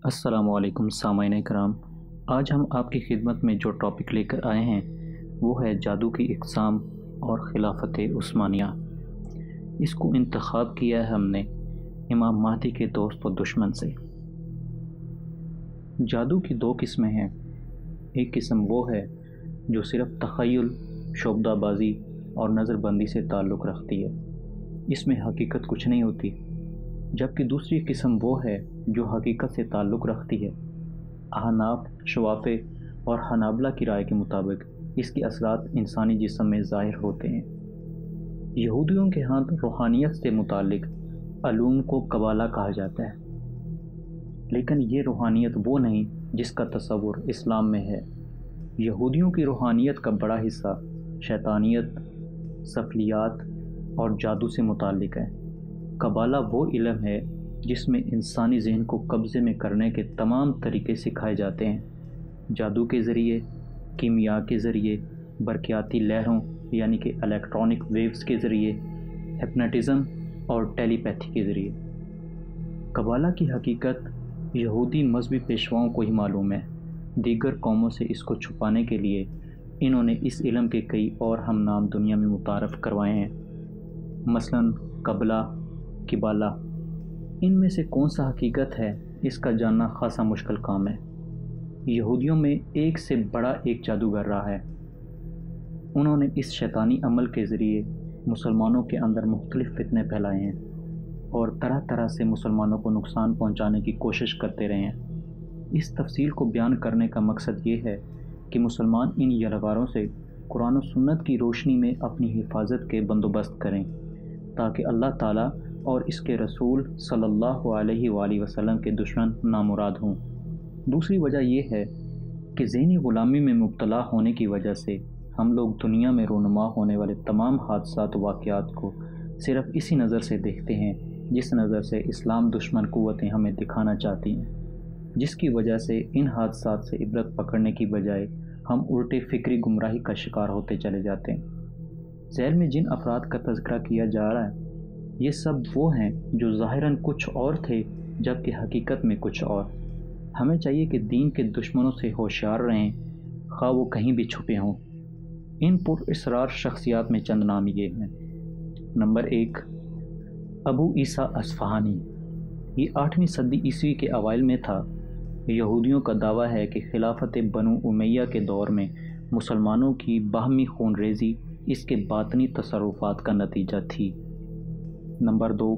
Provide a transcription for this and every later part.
السلام علیکم سامعین کرام، آج ہم آپ کی خدمت میں جو ٹاپک لے کر آئے ہیں وہ ہے جادو کی اقسام اور خلافت عثمانیہ۔ اس کو انتخاب کیا ہے ہم نے امام مہدی کے دوست و دشمن سے۔ جادو کی دو قسمیں ہیں۔ ایک قسم وہ ہے جو صرف تخیل، شعبدہ بازی اور نظر بندی سے تعلق رکھتی ہے، اس میں حقیقت کچھ نہیں ہوتی، جبکہ دوسری قسم وہ ہے جو حقیقت سے تعلق رکھتی ہے۔ احناف، شوافے اور حنابلہ کی رائے کے مطابق اس کے اثرات انسانی جسم میں ظاہر ہوتے ہیں۔ یہودیوں کے ہاں روحانیت سے متعلق علوم کو قبالہ کہا جاتا ہے، لیکن یہ روحانیت وہ نہیں جس کا تصور اسلام میں ہے۔ یہودیوں کی روحانیت کا بڑا حصہ شیطانیت، سفلیات اور جادو سے متعلق ہے۔ قبالہ وہ علم ہے جس میں انسانی ذہن کو قبضے میں کرنے کے تمام طریقے سکھائے جاتے ہیں، جادو کے ذریعے، کیمیا کے ذریعے، برقیاتی لہروں یعنی کہ الیکٹرانک ویوز کے ذریعے، ہپناٹزم اور ٹیلی پیتھی کے ذریعے۔ قبالہ کی حقیقت یہودی مذہبی پیشواؤں کو ہی معلوم ہے، دیگر قوموں سے اس کو چھپانے کے لیے انہوں نے اس علم کے کئی اور ہم نام دنیا میں متعارف کروائے ہیں، مثلاً قبلہ، قبالہ۔ ان میں سے کون سا حقیقت ہے اس کا جاننا خاصا مشکل کام ہے۔ یہودیوں میں ایک سے بڑا ایک جادوگر رہا ہے۔ انہوں نے اس شیطانی عمل کے ذریعے مسلمانوں کے اندر مختلف فتنے پھیلائے ہیں اور طرح طرح سے مسلمانوں کو نقصان پہنچانے کی کوشش کرتے رہے ہیں۔ اس تفصیل کو بیان کرنے کا مقصد یہ ہے کہ مسلمان ان یلغاروں سے قرآن و سنت کی روشنی میں اپنی حفاظت کے بندوبست کریں، تاکہ اللہ تعالیٰ اور اس کے رسول صلی اللہ علیہ وآلہ وسلم کے دشمن نامراد ہوں۔ دوسری وجہ یہ ہے کہ ذہنی غلامی میں مبتلا ہونے کی وجہ سے ہم لوگ دنیا میں رونما ہونے والے تمام حادثات و واقعات کو صرف اسی نظر سے دیکھتے ہیں جس نظر سے اسلام دشمن قوتیں ہمیں دکھانا چاہتی ہیں، جس کی وجہ سے ان حادثات سے عبرت پکڑنے کی بجائے ہم الٹے فکری گمراہی کا شکار ہوتے چلے جاتے ہیں۔ ذیل میں جن افراد کا تذکرہ کیا جا رہا ہے یہ سب وہ ہیں جو ظاہراً کچھ اور تھے جبکہ حقیقت میں کچھ اور۔ ہمیں چاہیے کہ دین کے دشمنوں سے ہوشیار رہیں، خواہ وہ کہیں بھی چھپے ہوں۔ ان پر اسرار شخصیات میں چند نام یہ ہیں۔ نمبر 1، ابو عیسیٰ اصفہانی۔ یہ 8ویں صدی عیسوی کے اوائل میں تھا۔ یہودیوں کا دعویٰ ہے کہ خلافت بنو امیہ کے دور میں مسلمانوں کی باہمی خون ریزی اس کے باطنی تصرفات کا نتیجہ تھی۔ نمبر 2،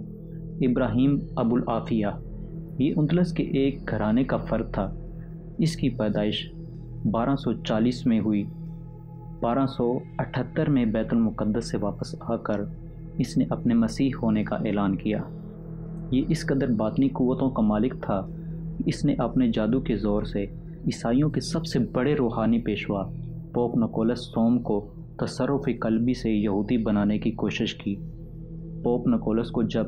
ابراہیم ابو العافیہ۔ یہ اندلس کے ایک گھرانے کا فرد تھا۔ اس کی پیدائش 1240 میں ہوئی۔ 1278 میں بیت المقدس سے واپس آ کر اس نے اپنے مسیح ہونے کا اعلان کیا۔ یہ اس قدر باطنی قوتوں کا مالک تھا کہ اس نے اپنے جادو کے زور سے عیسائیوں کے سب سے بڑے روحانی پیشوا پوپ نکولس سوم کو تصرف قلبی سے یہودی بنانے کی کوشش کی۔ پوپ نکولس کو جب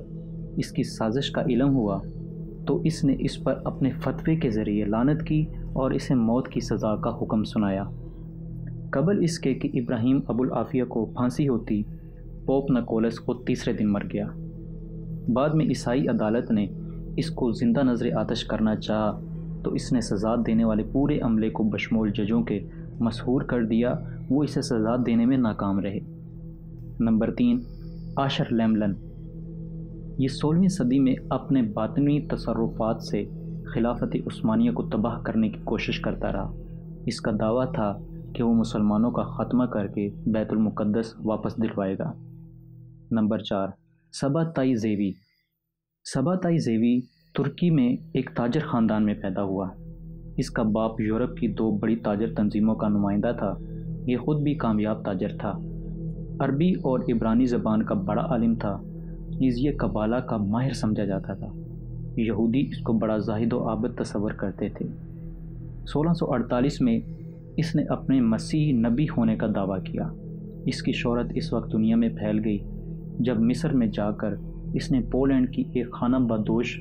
اس کی سازش کا علم ہوا تو اس نے اس پر اپنے فتوے کے ذریعے لعنت کی اور اسے موت کی سزا کا حکم سنایا۔ قبل اس کے کہ ابراہیم ابو العافیہ کو پھانسی ہوتی، پوپ نکولس خود تیسرے دن مر گیا۔ بعد میں عیسائی عدالت نے اس کو زندہ نظر آتش کرنا چاہا تو اس نے سزا دینے والے پورے عملے کو بشمول ججوں کے مسحور کر دیا، وہ اسے سزا دینے میں ناکام رہے۔ نمبر 3، آشر لیملن۔ یہ 16ویں صدی میں اپنے باطنی تصرفات سے خلافت عثمانیہ کو تباہ کرنے کی کوشش کرتا رہا۔ اس کا دعویٰ تھا کہ وہ مسلمانوں کا خاتمہ کر کے بیت المقدس واپس دلوائے گا۔ نمبر 4، سباتائی زیوی۔ سباتائی زیوی ترکی میں ایک تاجر خاندان میں پیدا ہوا۔ اس کا باپ یورپ کی 2 بڑی تاجر تنظیموں کا نمائندہ تھا۔ یہ خود بھی کامیاب تاجر تھا۔ عربی اور عبرانی زبان کا بڑا عالم تھا، نیز یہ قبالہ کا ماہر سمجھا جاتا تھا۔ یہودی اس کو بڑا زاہد و عابد تصور کرتے تھے۔ 1648 میں اس نے اپنے مسیح نبی ہونے کا دعویٰ کیا۔ اس کی شہرت اس وقت دنیا میں پھیل گئی جب مصر میں جا کر اس نے پولینڈ کی ایک خانہ بدوش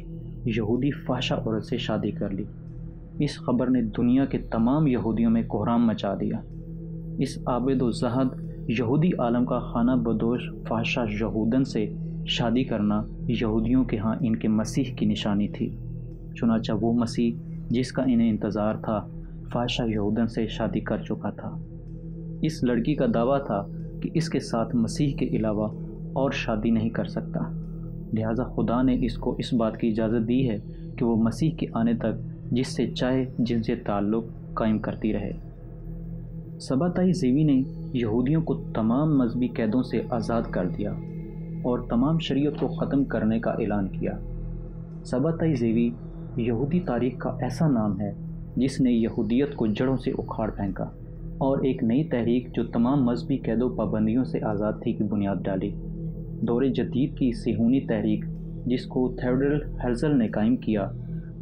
یہودی فحشہ عورت سے شادی کر لی۔ اس خبر نے دنیا کے تمام یہودیوں میں کوہرام مچا دیا۔ اس عابد و زاہد یہودی عالم کا خانہ بدوش فحشہ یہودن سے شادی کرنا یہودیوں کے ہاں ان کے مسیح کی نشانی تھی۔ चुनांचे वो मसीह जिसका इन्हें इंतज़ार था फाहिशा यहूदन से शादी कर चुका था। इस लड़की का दावा था कि इसके साथ मसीह के अलावा और शादी नहीं कर सकता, लिहाजा खुदा ने इसको इस बात की इजाज़त दी है कि वो मसीह के आने तक जिससे चाहे जिनसे ताल्लुक़ कायम करती रहे। सबताई ज़ेवी ने यहूदियों को तमाम मजहबी कैदों से आज़ाद कर दिया और तमाम शरीयत को ख़त्म करने का ऐलान किया। सबताई ज़ेवी यहूदी तारीख़ का ऐसा नाम है जिसने यहूदियत को जड़ों से उखाड़ फेंका और एक नई तहरीक जो तमाम मजहबी कैदों पाबंदियों से आज़ाद थी की बुनियाद डाली। दौरे जदीद की सिहूनी तहरीक जिसको थियोडोर हेर्ज़ल ने कायम किया,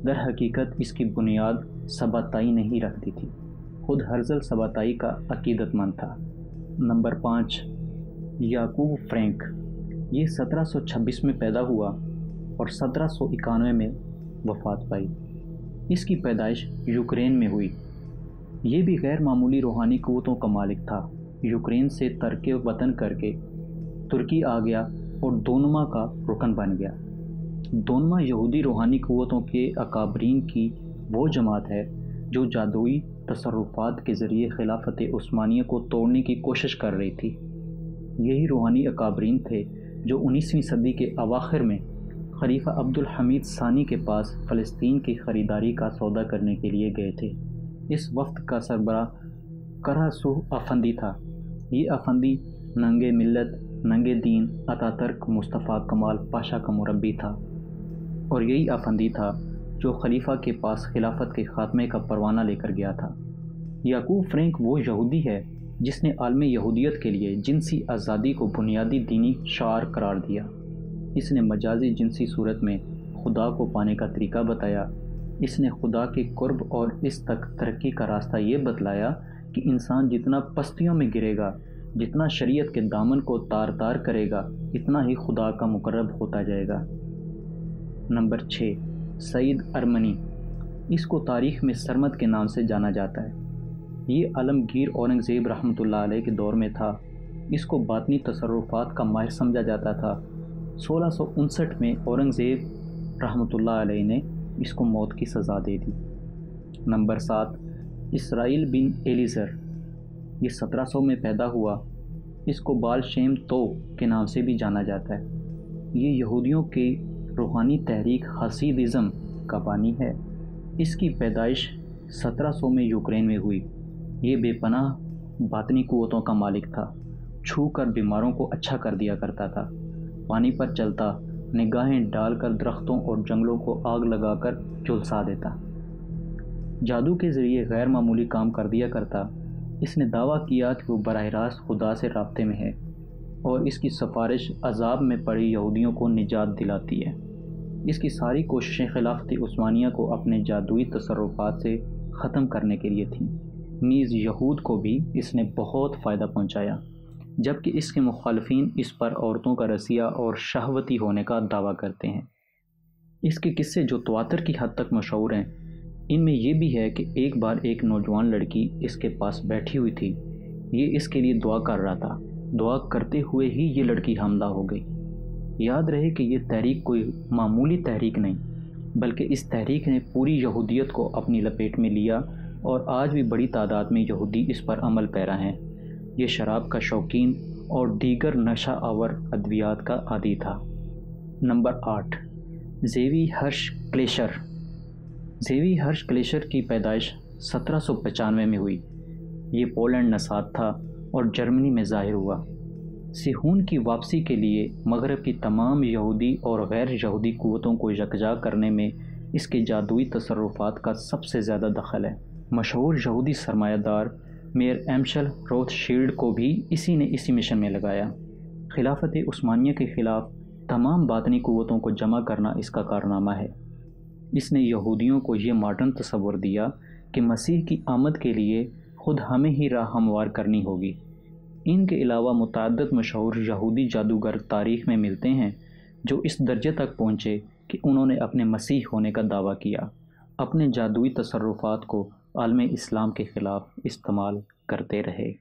दर हकीकत इसकी बुनियाद सबताई ने ही रख दी थी। खुद हेर्ज़ल सबताई का अकीदतमंद था। नंबर 5, याकूब फ्रैंक। ये 1726 में पैदा हुआ और 1791 में वफ़ात पाई। इसकी पैदाइश यूक्रेन में हुई। ये भी गैर मामूली रूहानी क़ुव्वतों का मालिक था। यूक्रेन से तर्क वतन करके तुर्की आ गया और दोनमा का रुकन बन गया। दोनमा यहूदी रूहानी क़ुव्वतों के अकाबरीन की वो जमात है जो जादुई तसर्रुफ़ात के ज़रिए खिलाफत उस्मानिया को तोड़ने की कोशिश कर रही थी। यही रूहानी अकाबरीन थे जो 19वीं सदी के अवाखिर में खलीफा अब्दुल हमीद सानी के पास फ़लस्तीन की ख़रीदारी का सौदा करने के लिए गए थे। इस वफ़्त का सरबराह करासूह अफंदी था। ये अफंदी नंगे मिल्लत, नंगे दीन अतातुर्क मुस्तफ़ा कमाल पाशा का मुरब्बी था और यही अफंदी था जो खलीफा के पास खिलाफत के ख़ात्मे का परवाना लेकर गया था। याकूब फ्रैंक वो यहूदी है जिसने आलमी यहूदियत के लिए जिनसी आज़ादी को बुनियादी दीनी शार करार दिया। इसने मजाजी जिनसी सूरत में खुदा को पाने का तरीका बताया। इसने खुदा के कुर्ब और इस तक तरक्की का रास्ता ये बतलाया कि इंसान जितना पस्तियों में गिरेगा, जितना शरीयत के दामन को तार तार करेगा, इतना ही खुदा का मुकर्रब होता जाएगा। नंबर 6, सईद अरमनी। इसको तारीख़ में सरमद के नाम से जाना जाता है। ये आलमगीर औरंगज़ेब रहमतुल्लाह अलैह के दौर में था। इसको बातनी तसर्रुफ़ात का माहिर समझा जाता था। 1659 में औरंगज़ेब रहमतुल्लाह अलैह ने इसको मौत की सज़ा दे दी। नंबर 7, इसराइल बिन एलिज़र। ये 1700 में पैदा हुआ। इसको बाल शेम तो के नाम से भी जाना जाता है। ये यहूदियों के रूहानी तहरीक हसीदिज़म का बानी है। इसकी पैदाइश 1700 में यूक्रेन में हुई। ये बेपनाह बातनी क़ुव्वतों का मालिक था। छू कर बीमारों को अच्छा कर दिया करता था। पानी पर चलता, निगाहें डालकर दरख्तों और जंगलों को आग लगाकर झुलसा देता। जादू के ज़रिए गैर मामूली काम कर दिया करता। इसने दावा किया कि वो बराह रास्त खुदा से राब्ते में है और इसकी सिफारिश अजाब में पड़े यहूदियों को निजात दिलाती है। इसकी सारी कोशिशें खिलाफत उस्मानिया को अपने जादुई तसर्रुफ़ात से ख़त्म करने के लिए थीं। नीज़ यहूद को भी इसने बहुत फ़ायदा पहुँचाया, जबकि इसके मुखालफीन इस पर औरतों का रसिया और शहवती होने का दावा करते हैं। इसके किस्से जो तवातर की हद तक मशहूर हैं, इनमें यह भी है कि एक बार एक नौजवान लड़की इसके पास बैठी हुई थी। ये इसके लिए दुआ कर रहा था। दुआ करते हुए ही ये लड़की हमला हो गई। याद रहे कि ये तहरीक कोई मामूली तहरीक नहीं, बल्कि इस तहरीक ने पूरी यहूदियत को अपनी लपेट में लिया और आज भी बड़ी तादाद में यहूदी इस पर अमल पैरा हैं। ये शराब का शौकीन और दीगर नशा आवर अद्वियात का आदी था। नंबर 8, ज़ेवी हर्ष क्लेशर। ज़ेवी हर्ष क्लेशर की पैदाइश 1795 में हुई। ये पोलैंड नसात था और जर्मनी में ज़ाहिर हुआ। सिहून की वापसी के लिए मगरब की तमाम यहूदी और गैर यहूदी क़ुव्वतों को यकजा करने में इसके जादुई तसर्रुफ़ात का सबसे ज़्यादा दखल है। मशहूर यहूदी सरमायादार मेयर एमशल रोथशील्ड को भी इसी ने इसी मिशन में लगाया। खिलाफत उस्मानिया के ख़िलाफ़ तमाम बातनी क़ुव्वतों को जमा करना इसका कारनामा है। इसने यहूदियों को ये मॉडर्न तस्वुर दिया कि मसीह की आमद के लिए ख़ुद हमें ही राह हमवार करनी होगी। इनके अलावा मुतअद्दिद मशहूर यहूदी जादूगर तारीख़ में मिलते हैं जो इस दर्जे तक पहुँचे कि उन्होंने अपने मसीह होने का दावा किया। अपने जादुई तसर्रुफ़ात को आलम इस्लाम के ख़िलाफ़ इस्तेमाल करते रहे।